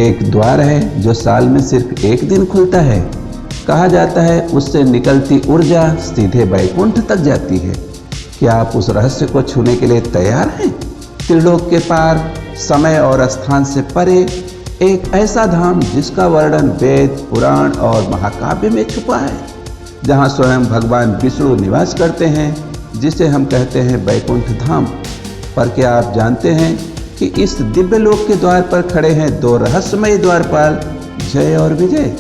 एक द्वार है जो साल में सिर्फ एक दिन खुलता है। कहा जाता है उससे निकलती ऊर्जा सीधे वैकुंठ तक जाती है। क्या आप उस रहस्य को छूने के लिए तैयार हैं? त्रिलोक के पार, समय और स्थान से परे एक ऐसा धाम जिसका वर्णन वेद, पुराण और महाकाव्य में छुपा है, जहाँ स्वयं भगवान विष्णु निवास करते हैं, जिसे हम कहते हैं वैकुंठ धाम। पर क्या आप जानते हैं कि इस दिव्य लोक के द्वार पर खड़े हैं दो रहस्यमय द्वारपाल, जय और विजय।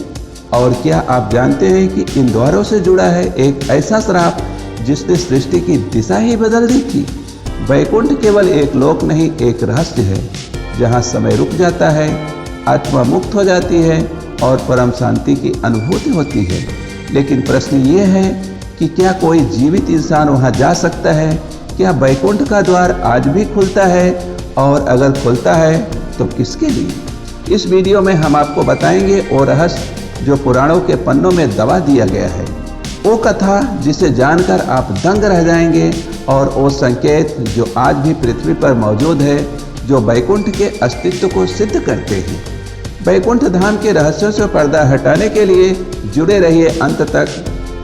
और क्या आप जानते हैं कि इन द्वारों से जुड़ा है एक ऐसा श्राप जिसने सृष्टि की दिशा ही बदल दी थी। वैकुंठ केवल एक लोक नहीं, एक रहस्य है जहाँ समय रुक जाता है, आत्मा मुक्त हो जाती है और परम शांति की अनुभूति होती है। लेकिन प्रश्न ये है कि क्या कोई जीवित इंसान वहाँ जा सकता है? क्या वैकुंठ का द्वार आज भी खुलता है? और अगर खुलता है तो किसके लिए? इस वीडियो में हम आपको बताएंगे वो रहस्य जो पुराणों के पन्नों में दबा दिया गया है, वो कथा जिसे जानकर आप दंग रह जाएंगे, और वो संकेत जो आज भी पृथ्वी पर मौजूद है, जो वैकुंठ के अस्तित्व को सिद्ध करते हैं। वैकुंठ धाम के रहस्यों से पर्दा हटाने के लिए जुड़े रहिए अंत तक,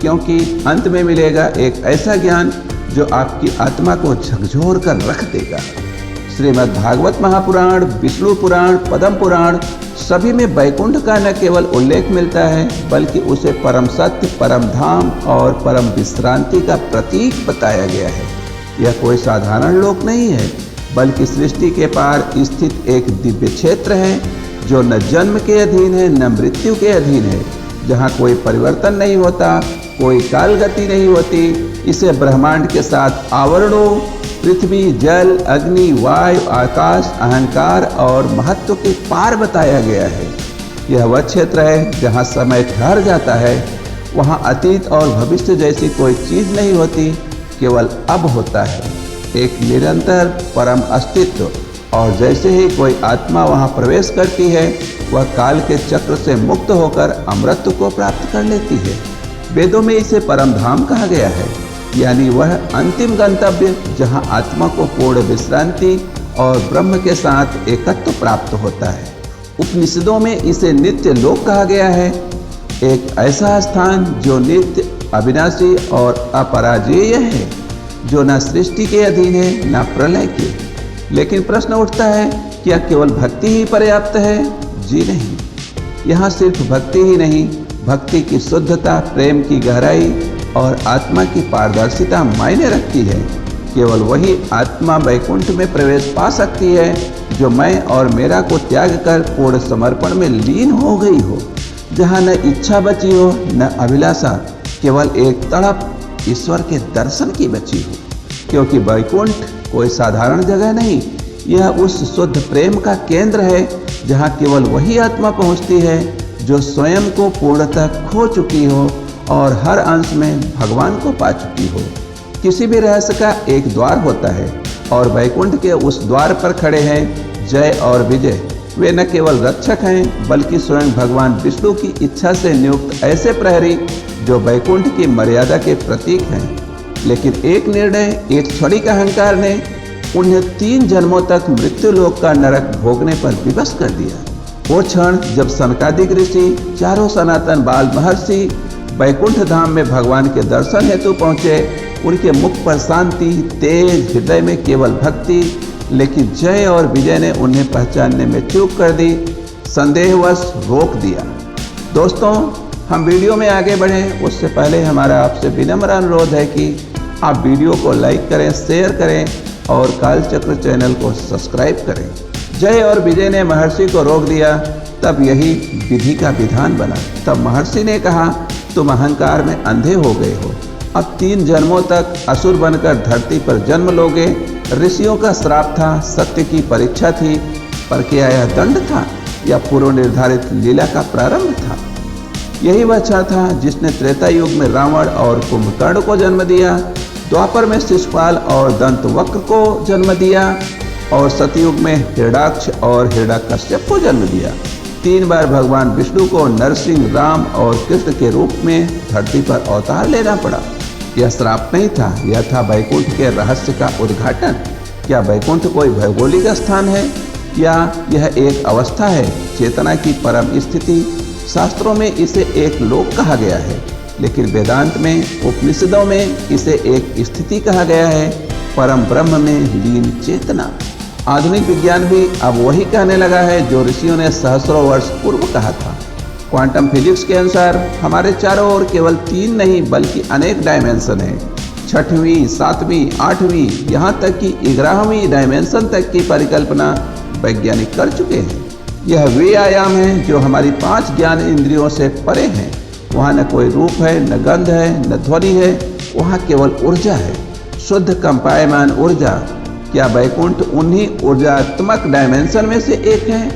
क्योंकि अंत में मिलेगा एक ऐसा ज्ञान जो आपकी आत्मा को झकझोर कर रख देगा। श्रीमद् भागवत महापुराण, विष्णु पुराण, पद्म पुराण सभी में वैकुंठ का न केवल उल्लेख मिलता है, बल्कि उसे परम सत्य, परम धाम और परम विश्रांति का प्रतीक बताया गया है। यह कोई साधारण लोक नहीं है, बल्कि सृष्टि के पार स्थित एक दिव्य क्षेत्र है जो न जन्म के अधीन है न मृत्यु के अधीन है, जहाँ कोई परिवर्तन नहीं होता, कोई काल गति नहीं होती। इसे ब्रह्मांड के साथ आवरणों, पृथ्वी, जल, अग्नि, वायु, आकाश, अहंकार और महत्व के पार बताया गया है। यह वह क्षेत्र है जहाँ समय ठहर जाता है, वहाँ अतीत और भविष्य जैसी कोई चीज़ नहीं होती, केवल अब होता है एक निरंतर परम अस्तित्व। और जैसे ही कोई आत्मा वहाँ प्रवेश करती है, वह काल के चक्र से मुक्त होकर अमृत को प्राप्त कर लेती है। वेदों में इसे परम धाम कहा गया है, यानी वह अंतिम गंतव्य जहाँ आत्मा को पूर्ण विश्रांति और ब्रह्म के साथ एकत्व प्राप्त होता है। उपनिषदों में इसे नित्य लोक कहा गया है, एक ऐसा स्थान जो नित्य, अविनाशी और अपराजेय है, जो न सृष्टि के अधीन है न प्रलय के। लेकिन प्रश्न उठता है, क्या केवल भक्ति ही पर्याप्त है? जी नहीं। यहाँ सिर्फ भक्ति ही नहीं, भक्ति की शुद्धता, प्रेम की गहराई और आत्मा की पारदर्शिता मायने रखती है। केवल वही आत्मा वैकुंठ में प्रवेश पा सकती है जो मैं और मेरा को त्याग कर पूर्ण समर्पण में लीन हो गई हो, जहाँ न इच्छा बची हो न अभिलाषा, केवल एक तड़प ईश्वर के दर्शन की बची हो। क्योंकि वैकुंठ कोई साधारण जगह नहीं, यह उस शुद्ध प्रेम का केंद्र है जहाँ केवल वही आत्मा पहुँचती है जो स्वयं को पूर्णतः खो चुकी हो और हर अंश में भगवान को पा चुकी हो। किसी भी रहस्य का एक द्वार होता है, और वैकुंठ के उस द्वार पर खड़े हैं जय और विजय। वे न केवल रक्षक हैं, बल्कि स्वयं भगवान विष्णु की इच्छा से नियुक्त ऐसे प्रहरी जो वैकुंठ की मर्यादा के प्रतीक हैं। लेकिन एक निर्णय, एक क्षणिक अहंकार ने उन्हें 3 जन्मों तक मृत्यु लोक का नरक भोगने पर विवश कर दिया। वो क्षण जब सनकादिक ऋषि, चारों सनातन बाल महर्षि वैकुंठ धाम में भगवान के दर्शन हेतु पहुँचे, उनके मुख पर शांति, तेज, हृदय में केवल भक्ति। लेकिन जय और विजय ने उन्हें पहचानने में चूक कर दी, संदेहवश रोक दिया। दोस्तों, हम वीडियो में आगे बढ़ें उससे पहले हमारा आपसे विनम्र अनुरोध है कि आप वीडियो को लाइक करें, शेयर करें और कालचक्र चैनल को सब्सक्राइब करें। जय और विजय ने महर्षि को रोक दिया, तब यही विधि का विधान बना। तब महर्षि ने कहा, तुम अहंकार में अंधे हो गए हो, अब 3 जन्मों तक असुर बनकर धरती पर जन्म लोगे। ऋषियों का श्राप था, सत्य की परीक्षा थी, पर क्या यह दंड था या पूर्व निर्धारित लीला का प्रारंभ था? यही वह क्षण था जिसने त्रेता युग में रावण और कुंभकर्ण को जन्म दिया, द्वापर में शिशुपाल और दंतवक्र को जन्म दिया, और सतयुग में हिरण्याक्ष और हिरण्यकश्यप को जन्म दिया। 3 बार भगवान विष्णु को नरसिंह, राम और कृष्ण के रूप में धरती पर अवतार लेना पड़ा। यह श्राप नहीं था, यह था वैकुंठ के रहस्य का उद्घाटन। क्या वैकुंठ कोई भौगोलिक स्थान है? या यह एक अवस्था है, चेतना की परम स्थिति? शास्त्रों में इसे एक लोक कहा गया है, लेकिन वेदांत में, उपनिषदों में इसे एक स्थिति कहा गया है, परम ब्रह्म में लीन चेतना। आधुनिक विज्ञान भी अब वही कहने लगा है जो ऋषियों ने सहस्रों वर्ष पूर्व कहा था। क्वांटम फिजिक्स के अनुसार हमारे चारों ओर केवल 3 नहीं बल्कि अनेक डायमेंशन है। 6वीं, 7वीं, 8वीं, यहाँ तक कि 11वीं डायमेंशन तक की परिकल्पना वैज्ञानिक कर चुके हैं। यह वे आयाम है जो हमारी 5 ज्ञान इंद्रियों से परे हैं। वहाँ न कोई रूप है, न गंध है, न ध्वनि है, वहाँ केवल ऊर्जा है, शुद्ध कंपायमान ऊर्जा। क्या वैकुंठ उन्हीं ऊर्जात्मक डायमेंशन में से एक है?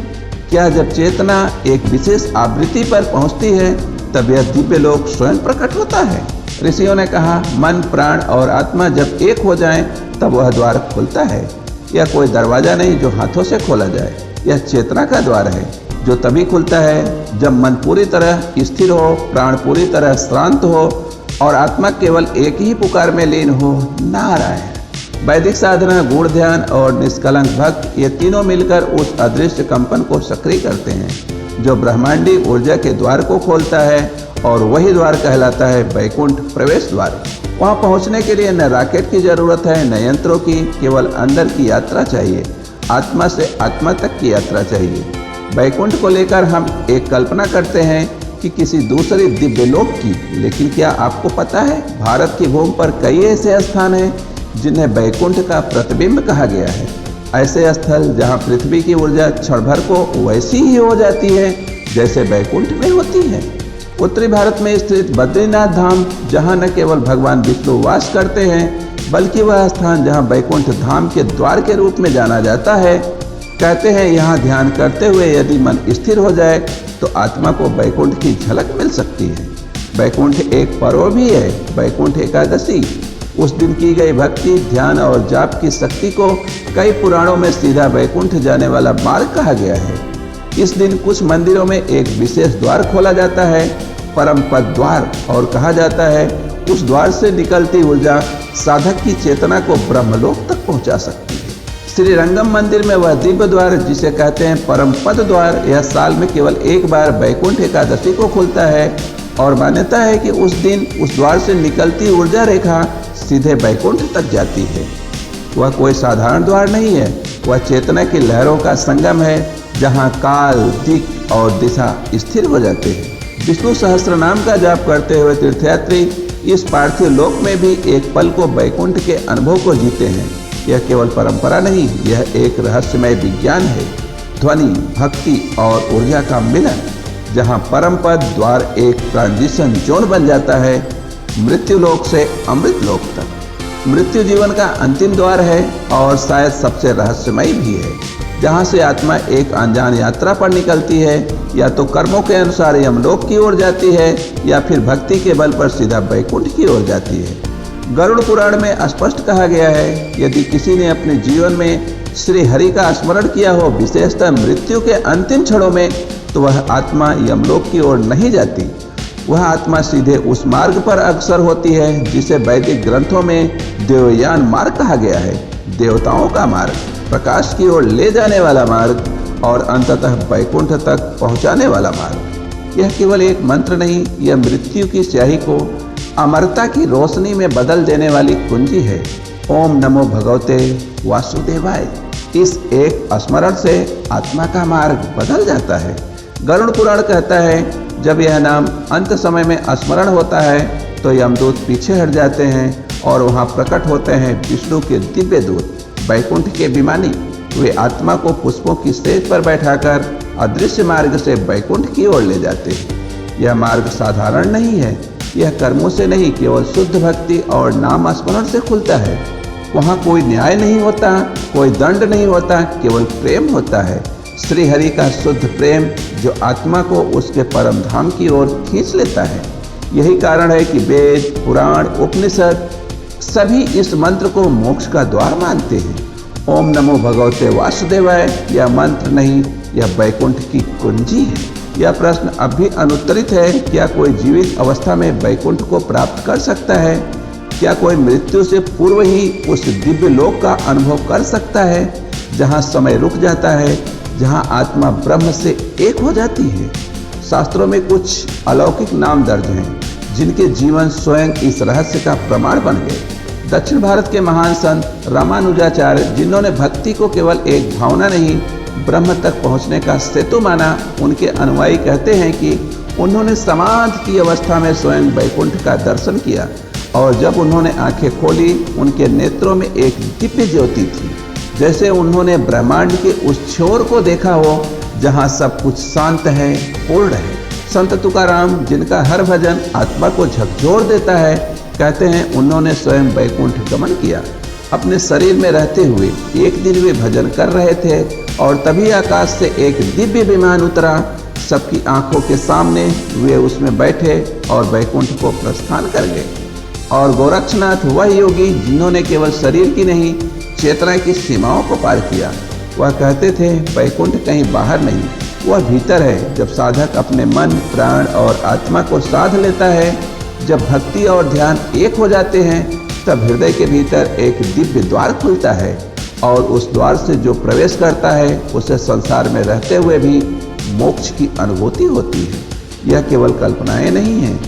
क्या जब चेतना एक विशेष आवृत्ति पर पहुंचती है तब यह दिव्य लोक स्वयं प्रकट होता है? ऋषियों ने कहा, मन, प्राण और आत्मा जब एक हो जाएं तब वह द्वार खुलता है। यह कोई दरवाजा नहीं जो हाथों से खोला जाए, यह चेतना का द्वार है जो तभी खुलता है जब मन पूरी तरह स्थिर हो, प्राण पूरी तरह शांत हो और आत्मा केवल एक ही पुकार में लीन हो, नारायण। वैदिक साधना, गूढ़ ध्यान और निष्कलंक भक्त, ये तीनों मिलकर उस अदृश्य कंपन को सक्रिय करते हैं जो ब्रह्मांडी ऊर्जा के द्वार को खोलता है, और वही द्वार कहलाता है वैकुंठ प्रवेश द्वार। वहाँ पहुँचने के लिए न रॉकेट की जरूरत है, न यंत्रों की, केवल अंदर की यात्रा चाहिए, आत्मा से आत्मा तक की यात्रा चाहिए। वैकुंठ को लेकर हम एक कल्पना करते हैं कि किसी दूसरे दिव्य लोक की, लेकिन क्या आपको पता है भारत की भूमि पर कई ऐसे स्थान हैं जिन्हें वैकुंठ का प्रतिबिंब कहा गया है। ऐसे स्थल जहां पृथ्वी की ऊर्जा क्षण भर को वैसी ही हो जाती है जैसे वैकुंठ में होती है। उत्तरी भारत में स्थित बद्रीनाथ धाम, जहां न केवल भगवान विष्णु वास करते हैं बल्कि वह स्थान जहां वैकुंठ धाम के द्वार के रूप में जाना जाता है। कहते हैं यहाँ ध्यान करते हुए यदि मन स्थिर हो जाए तो आत्मा को वैकुंठ की झलक मिल सकती है। वैकुंठ एक पर्व भी है, वैकुंठ एकादशी। उस दिन की गई भक्ति, ध्यान और जाप की शक्ति को कई पुराणों में सीधा वैकुंठ जाने वाला मार्ग कहा गया है। इस दिन कुछ मंदिरों में एक विशेष द्वार खोला जाता है, परम पद द्वार, और कहा जाता है उस द्वार से निकलती ऊर्जा साधक की चेतना को ब्रह्मलोक तक पहुंचा सकती है। श्री रंगम मंदिर में वह दिव्य द्वार जिसे कहते हैं परम पद द्वार, यह साल में केवल एक बार वैकुंठ एकादशी को खुलता है, और मान्यता है कि उस दिन उस द्वार से निकलती ऊर्जा रेखा सीधे वैकुंठ तक जाती है। वह कोई साधारण द्वार नहीं है, वह चेतना की लहरों का संगम है जहाँ काल, दिक और दिशा स्थिर हो जाते हैं। विष्णु सहस्त्र नाम का जाप करते हुए तीर्थयात्री इस पार्थिव लोक में भी एक पल को वैकुंठ के अनुभव को जीते हैं। यह केवल परंपरा नहीं, यह एक रहस्यमय विज्ञान है, ध्वनि, भक्ति और ऊर्जा का मिलन, जहाँ परम पद द्वार एक ट्रांजिशन जोन बन जाता है मृत्यु लोक से अमृत लोक तक। मृत्यु जीवन का अंतिम द्वार है और शायद सबसे रहस्यमय भी है, जहाँ से आत्मा एक अनजान यात्रा पर निकलती है, या तो कर्मों के अनुसार यमलोक की ओर जाती है या फिर भक्ति के बल पर सीधा वैकुंठ की ओर जाती है। गरुड़ पुराण में स्पष्ट कहा गया है, यदि किसी ने अपने जीवन में श्री हरि का स्मरण किया हो, विशेषतः मृत्यु के अंतिम क्षणों में, तो वह आत्मा यमलोक की ओर नहीं जाती। वह आत्मा सीधे उस मार्ग पर अग्रसर होती है जिसे वैदिक ग्रंथों में देवयान मार्ग कहा गया है, देवताओं का मार्ग, प्रकाश की ओर ले जाने वाला मार्ग और अंततः वैकुंठ तक पहुंचाने वाला मार्ग। यह केवल एक मंत्र नहीं, यह मृत्यु की स्याही को अमरता की रोशनी में बदल देने वाली कुंजी है। ओम नमो भगवते वासुदेवाय। इस एक स्मरण से आत्मा का मार्ग बदल जाता है। गरुड़ पुराण कहता है, जब यह नाम अंत समय में स्मरण होता है तो यमदूत पीछे हट जाते हैं और वहाँ प्रकट होते हैं विष्णु के दिव्य दूत, वैकुंठ के विमानी। वे आत्मा को पुष्पों की सेज पर बैठाकर अदृश्य मार्ग से वैकुंठ की ओर ले जाते हैं। यह मार्ग साधारण नहीं है, यह कर्मों से नहीं, केवल शुद्ध भक्ति और नाम स्मरण से खुलता है। वहाँ कोई न्याय नहीं होता, कोई दंड नहीं होता, केवल प्रेम होता है, श्री हरि का शुद्ध प्रेम जो आत्मा को उसके परम धाम की ओर खींच लेता है। यही कारण है कि वेद, पुराण, उपनिषद सभी इस मंत्र को मोक्ष का द्वार मानते हैं। ओम नमो भगवते वासुदेवाय यह मंत्र नहीं, यह वैकुंठ की कुंजी है। यह प्रश्न अब भी अनुत्तरित है, क्या कोई जीवित अवस्था में वैकुंठ को प्राप्त कर सकता है? क्या कोई मृत्यु से पूर्व ही उस दिव्य लोक का अनुभव कर सकता है जहाँ समय रुक जाता है, जहाँ आत्मा ब्रह्म से एक हो जाती है। शास्त्रों में कुछ अलौकिक नाम दर्ज हैं, जिनके जीवन स्वयं इस रहस्य का प्रमाण बन गए। दक्षिण भारत के महान संत रामानुजाचार्य, जिन्होंने भक्ति को केवल एक भावना नहीं, ब्रह्म तक पहुंचने का सेतु माना, उनके अनुयायी कहते हैं कि उन्होंने समाधि की अवस्था में स्वयं वैकुंठ का दर्शन किया, और जब उन्होंने आंखें खोली, उनके नेत्रों में एक दिव्य ज्योति थी, जैसे उन्होंने ब्रह्मांड के उस छोर को देखा हो जहां सब कुछ शांत है, पूर्ण है। संत तुकाराम, जिनका हर भजन आत्मा को झकझोर देता है, कहते हैं उन्होंने स्वयं वैकुंठ गमन किया। अपने शरीर में रहते हुए एक दिन वे भजन कर रहे थे और तभी आकाश से एक दिव्य विमान उतरा। सबकी आंखों के सामने वे उसमें बैठे और वैकुंठ को प्रस्थान कर गए। और गोरक्षनाथ वह योगी जिन्होंने केवल शरीर की नहीं, चेतना की सीमाओं को पार किया। वह कहते थे वैकुंठ कहीं बाहर नहीं, वह भीतर है। जब साधक अपने मन, प्राण और आत्मा को साध लेता है, जब भक्ति और ध्यान एक हो जाते हैं, तब हृदय के भीतर एक दिव्य द्वार खुलता है और उस द्वार से जो प्रवेश करता है, उसे संसार में रहते हुए भी मोक्ष की अनुभूति होती है। यह केवल कल्पनाएं नहीं हैं,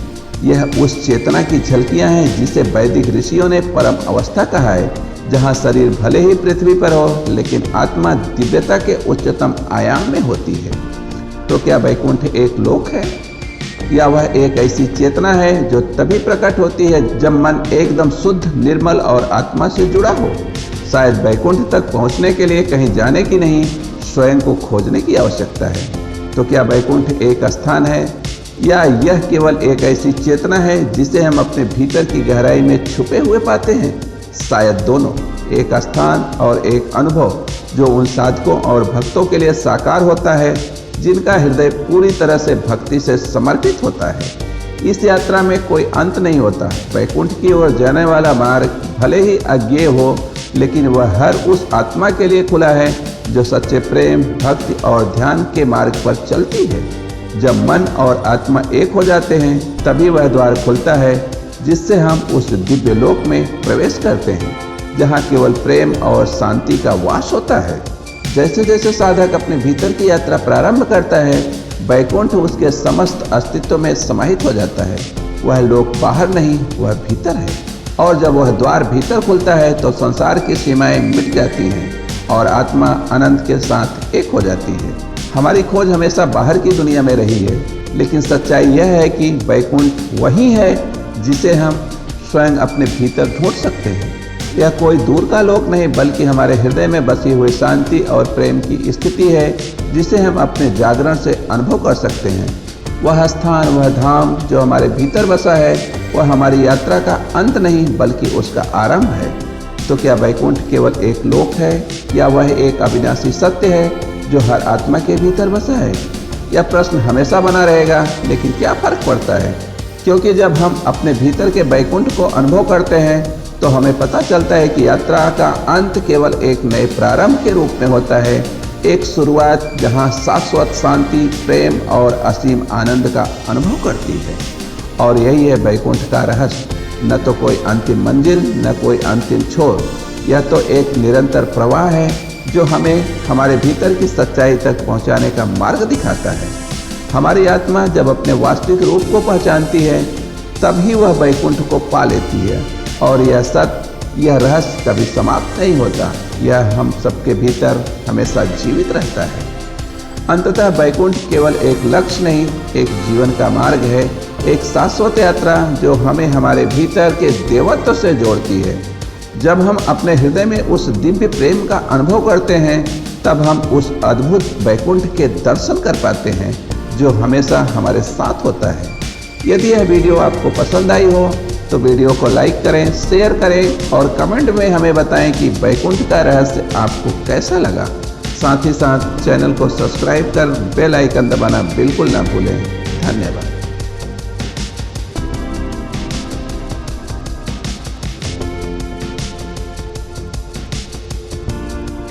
यह उस चेतना की झलकियां हैं जिसे वैदिक ऋषियों ने परम अवस्था कहा है, जहां शरीर भले ही पृथ्वी पर हो, लेकिन आत्मा दिव्यता के उच्चतम आयाम में होती है। तो क्या वैकुंठ एक लोक है, या वह एक ऐसी चेतना है जो तभी प्रकट होती है जब मन एकदम शुद्ध, निर्मल और आत्मा से जुड़ा हो? शायद वैकुंठ तक पहुंचने के लिए कहीं जाने की नहीं, स्वयं को खोजने की आवश्यकता है। तो क्या वैकुंठ एक स्थान है, या यह केवल एक ऐसी चेतना है जिसे हम अपने भीतर की गहराई में छुपे हुए पाते हैं? शायद दोनों, एक स्थान और एक अनुभव, जो उन साधकों और भक्तों के लिए साकार होता है जिनका हृदय पूरी तरह से भक्ति से समर्पित होता है। इस यात्रा में कोई अंत नहीं होता। वैकुंठ की ओर जाने वाला मार्ग भले ही अज्ञेय हो, लेकिन वह हर उस आत्मा के लिए खुला है जो सच्चे प्रेम, भक्ति और ध्यान के मार्ग पर चलती है। जब मन और आत्मा एक हो जाते हैं, तभी वह द्वार खुलता है जिससे हम उस दिव्य लोक में प्रवेश करते हैं, जहाँ केवल प्रेम और शांति का वास होता है। जैसे जैसे साधक अपने भीतर की यात्रा प्रारंभ करता है, वैकुंठ उसके समस्त अस्तित्व में समाहित हो जाता है। वह लोक बाहर नहीं, वह भीतर है। और जब वह द्वार भीतर खुलता है, तो संसार की सीमाएं मिट जाती हैं और आत्मा अनंत के साथ एक हो जाती है। हमारी खोज हमेशा बाहर की दुनिया में रही है, लेकिन सच्चाई यह है कि वैकुंठ वही है जिसे हम स्वयं अपने भीतर ढूंढ सकते हैं। यह कोई दूर का लोक नहीं, बल्कि हमारे हृदय में बसी हुई शांति और प्रेम की स्थिति है, जिसे हम अपने जागरण से अनुभव कर सकते हैं। वह स्थान, वह धाम जो हमारे भीतर बसा है, वह हमारी यात्रा का अंत नहीं, बल्कि उसका आरंभ है। तो क्या वैकुंठ केवल एक लोक है, या वह एक अविनाशी सत्य है जो हर आत्मा के भीतर बसा है? यह प्रश्न हमेशा बना रहेगा, लेकिन क्या फर्क पड़ता है? क्योंकि जब हम अपने भीतर के वैकुंठ को अनुभव करते हैं, तो हमें पता चलता है कि यात्रा का अंत केवल एक नए प्रारंभ के रूप में होता है, एक शुरुआत जहां शाश्वत शांति, प्रेम और असीम आनंद का अनुभव करती है। और यही है वैकुंठ का रहस्य, न तो कोई अंतिम मंजिल, न कोई अंतिम छोर। यह तो एक निरंतर प्रवाह है जो हमें हमारे भीतर की सच्चाई तक पहुंचाने का मार्ग दिखाता है। हमारी आत्मा जब अपने वास्तविक रूप को पहचानती है, तभी वह वैकुंठ को पा लेती है। और यह सत्य, यह रहस्य कभी समाप्त नहीं होता। यह हम सबके भीतर हमेशा जीवित रहता है। अंततः वैकुंठ केवल एक लक्ष्य नहीं, एक जीवन का मार्ग है, एक शाश्वत यात्रा जो हमें हमारे भीतर के देवत्व से जोड़ती है। जब हम अपने हृदय में उस दिव्य प्रेम का अनुभव करते हैं, तब हम उस अद्भुत वैकुंठ के दर्शन कर पाते हैं जो हमेशा हमारे साथ होता है। यदि यह वीडियो आपको पसंद आई हो, तो वीडियो को लाइक करें, शेयर करें और कमेंट में हमें बताएं कि वैकुंठ का रहस्य आपको कैसा लगा। साथ ही साथ चैनल को सब्सक्राइब कर बेल आइकन दबाना बिल्कुल ना भूलें। धन्यवाद।